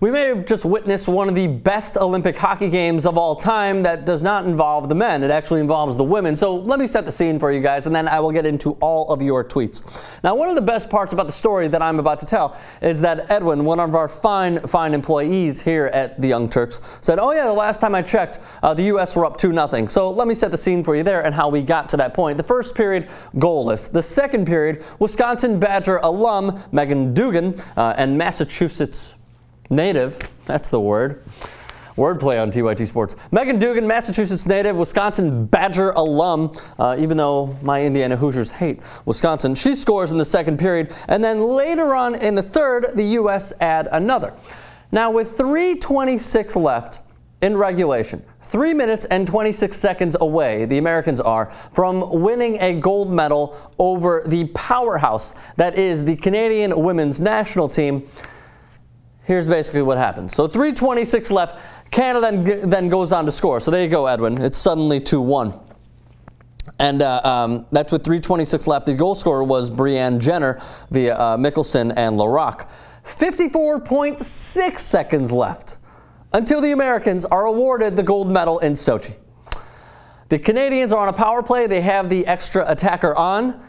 We may have just witnessed one of the best Olympic hockey games of all time that does not involve the men. It actually involves the women. So let me set the scene for you guys, and then I will get into all of your tweets. Now, one of the best parts about the story that I'm about to tell is that Edwin, one of our fine employees here at the Young Turks, said, oh yeah, the last time I checked, the U.S. were up 2-0. So let me set the scene for you there and how we got to that point. The first period, goalless. The second period, Wisconsin Badger alum Megan Dugan and Massachusetts native, that's the word. Wordplay on TYTSports. Megan Dugan, Massachusetts native, Wisconsin Badger alum, even though my Indiana Hoosiers hate Wisconsin. She scores in the second period, and then later on in the third, the U.S. add another. Now, with 3:26 left in regulation, 3 minutes and 26 seconds away, the Americans are from winning a gold medal over the powerhouse that is the Canadian women's national team. Here's basically what happens. So 3:26 left. Canada then goes on to score. So there you go, Edwin. It's suddenly 2-1. And that's with 3:26 left. The goal scorer was Brianne Jenner via Mickelson and LaRock. 54.6 seconds left until the Americans are awarded the gold medal in Sochi. The Canadians are on a power play. They have the extra attacker on.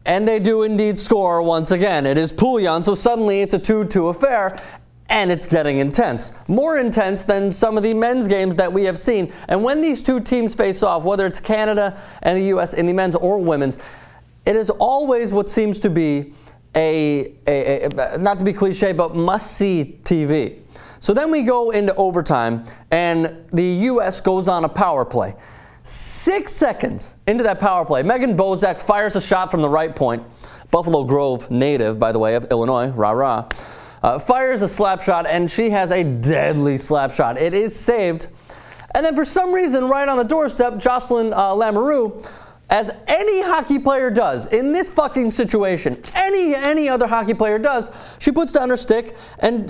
And they do indeed score once again. It is Poulin, so suddenly it's a 2-2 affair. And it's getting intense. More intense than some of the men's games that we have seen. And when these two teams face off, whether it's Canada and the U.S. in the men's or women's, it is always what seems to be not to be cliche, but must-see TV. So then we go into overtime, and the U.S. goes on a power play. 6 seconds into that power play, Megan Bozak fires a shot from the right point. Buffalo Grove native, by the way, of Illinois, rah-rah. Fires a slap shot, and she has a deadly slap shot. It is saved. And then for some reason, right on the doorstep, Jocelyn Lamoureux, as any hockey player does in this fucking situation, any other hockey player does, she puts down her stick and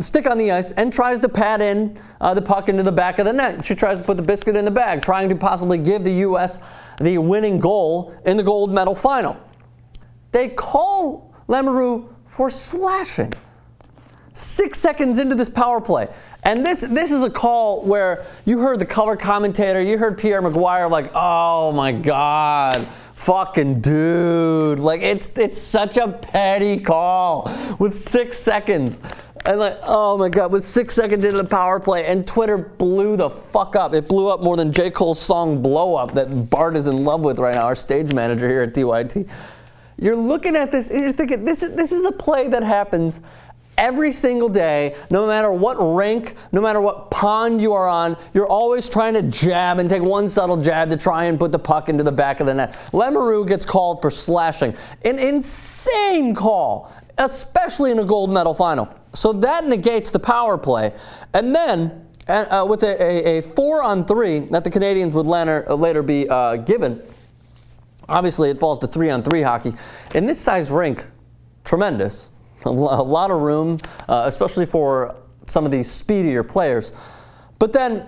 stick on the ice and tries to pad in the puck into the back of the net. She tries to put the biscuit in the bag, trying to possibly give the U.S. the winning goal in the gold medal final. They call Lamoureux for slashing 6 seconds into this power play. And this is a call where you heard the color commentator, you heard Pierre Maguire like, oh my God, fucking dude. Like, it's such a petty call with 6 seconds. And like, oh my God, with 6 seconds into the power play, and Twitter blew the fuck up. It blew up more than J. Cole's song Blow Up that Bart is in love with right now, our stage manager here at TYT. You're looking at this and you're thinking, this is a play that happens every single day, no matter what rink, no matter what pond you are on. You're always trying to jab and take one subtle jab to try and put the puck into the back of the net. Lamoureux gets called for slashing. An insane call, especially in a gold medal final. So that negates the power play. And then with a 4-on-3 that the Canadians would later be given, obviously, it falls to 3-on-3 hockey. In this size rink, tremendous. A lot of room, especially for some of these speedier players. But then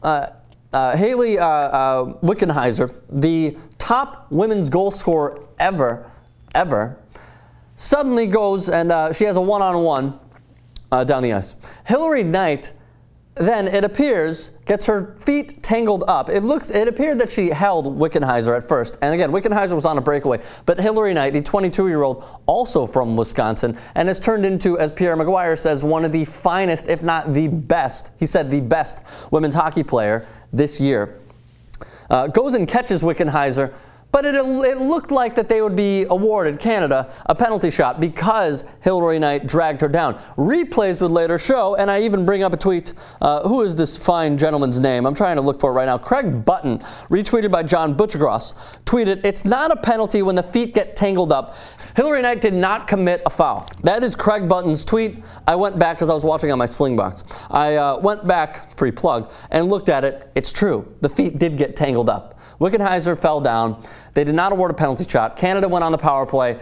Haley Wickenheiser, the top women's goal scorer ever, suddenly goes and she has a one-on-one down the ice. Hillary Knight, then, it appears, gets her feet tangled up. It appeared that she held Wickenheiser at first. And again, Wickenheiser was on a breakaway. But Hillary Knight, the 22-year-old, also from Wisconsin, and has turned into, as Pierre Maguire says, one of the finest, if not the best, he said the best women's hockey player this year. Goes and catches Wickenheiser. But it looked like that they would be awarded, Canada, a penalty shot because Hillary Knight dragged her down. Replays would later show, and I even bring up a tweet. Who is this fine gentleman's name? I'm trying to look for it right now. Craig Button, retweeted by John Butchergross, tweeted, "It's not a penalty when the feet get tangled up. Hillary Knight did not commit a foul." That is Craig Button's tweet. I went back because I was watching on my Slingbox. I went back, free plug, and looked at it. It's true. The feet did get tangled up. Wickenheiser fell down. They did not award a penalty shot. Canada went on the power play.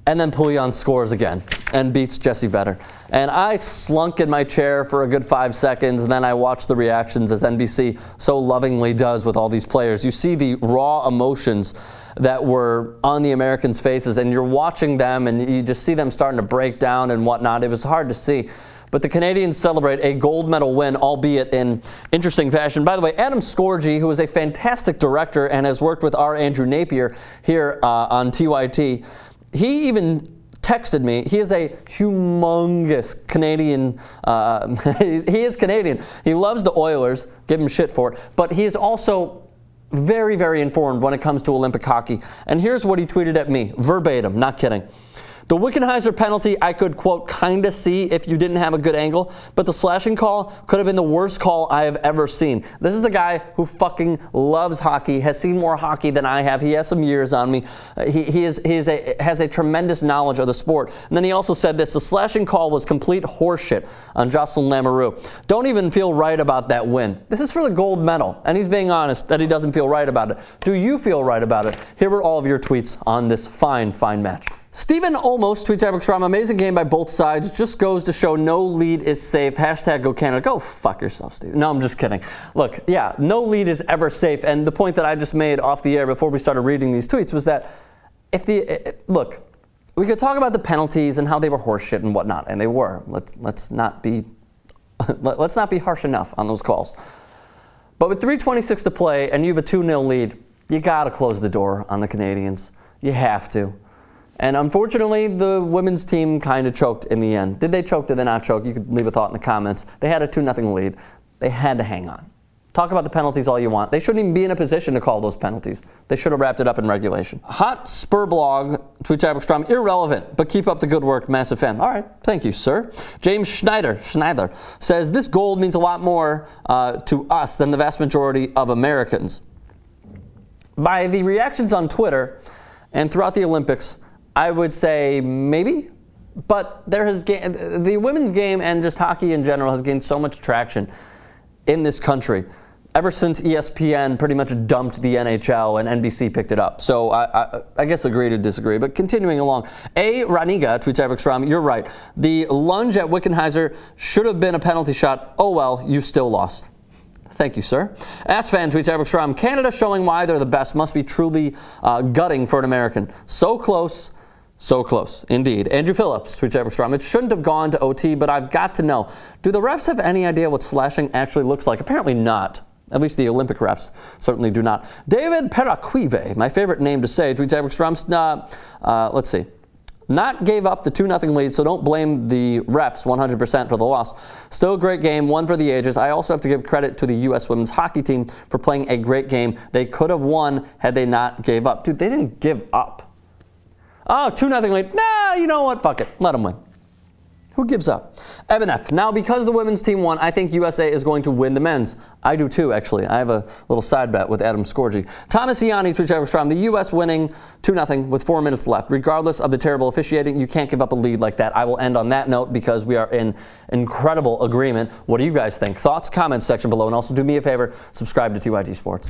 And then Poulin scores again and beats Jessie Vedder. And I slunk in my chair for a good 5 seconds, and then I watched the reactions as NBC so lovingly does with all these players. You see the raw emotions that were on the Americans' faces, and you're watching them, and you just see them starting to break down and whatnot. It was hard to see. but the Canadians celebrate a gold medal win, albeit in interesting fashion. By the way, Adam Scorgi, who is a fantastic director and has worked with our Andrew Napier here on TYT, he even texted me. He is a humongous Canadian. He is Canadian. He loves the Oilers. Give him shit for it. But he is also very, very informed when it comes to Olympic hockey. And here's what he tweeted at me, verbatim, not kidding. The Wickenheiser penalty I could, quote, kind of see if you didn't have a good angle, but the slashing call could have been the worst call I have ever seen. This is a guy who fucking loves hockey, has seen more hockey than I have. He has some years on me. He has a tremendous knowledge of the sport. And then he also said this, the slashing call was complete horseshit on Jocelyn Lamoureux. Don't even feel right about that win. This is for the gold medal, and he's being honest that he doesn't feel right about it. Do you feel right about it? Here are all of your tweets on this fine, fine match. Stephen almost tweets at Extreme, amazing game by both sides. Just goes to show no lead is safe. Hashtag go Canada. Go fuck yourself, Stephen. No, I'm just kidding. Look, yeah, no lead is ever safe. And the point that I just made off the air before we started reading these tweets was that look, we could talk about the penalties and how they were horseshit and whatnot, and they were. Let's not be harsh enough on those calls. But with 3:26 to play and you have a 2-0 lead, you got to close the door on the Canadians. You have to. And unfortunately, the women's team kind of choked in the end. Did they choke? Did they not choke? You could leave a thought in the comments. They had a 2-0 lead. They had to hang on. Talk about the penalties all you want. They shouldn't even be in a position to call those penalties. They should have wrapped it up in regulation. Hot Spur Blog, tweets at Extreme, irrelevant, but keep up the good work, massive fan. All right, thank you, sir. James Schneider says, this gold means a lot more to us than the vast majority of Americans. By the reactions on Twitter and throughout the Olympics, I would say maybe, but the women's game and just hockey in general has gained so much traction in this country ever since ESPN pretty much dumped the NHL and NBC picked it up. So I guess agree to disagree. But continuing along, A. Raniga tweets at Extreme, you're right. The lunge at Wickenheiser should have been a penalty shot. Oh well, you still lost. Thank you, sir. Asfan tweets at Extreme, Canada showing why they're the best must be truly gutting for an American. So close. So close, indeed. Andrew Phillips tweets at Extreme, it shouldn't have gone to OT, but I've got to know, do the refs have any idea what slashing actually looks like? Apparently not. At least the Olympic refs certainly do not. David Peraquive, my favorite name to say, tweets at Extreme, let's see. Not gave up the 2-0 lead, so don't blame the refs 100% for the loss. Still a great game, one for the ages. I also have to give credit to the U.S. women's hockey team for playing a great game. They could have won had they not gave up. Dude, they didn't give up. Oh, 2-0 lead. Nah, you know what? Fuck it. Let them win. Who gives up? Evan F. Now, because the women's team won, I think USA is going to win the men's. I do too, actually. I have a little side bet with Adam Scorgi. Thomas Ianni tweets at Extreme, the U.S. winning 2-0 with 4 minutes left. Regardless of the terrible officiating, you can't give up a lead like that. I will end on that note because we are in incredible agreement. What do you guys think? Thoughts, comments section below. And also do me a favor, subscribe to TYT Sports.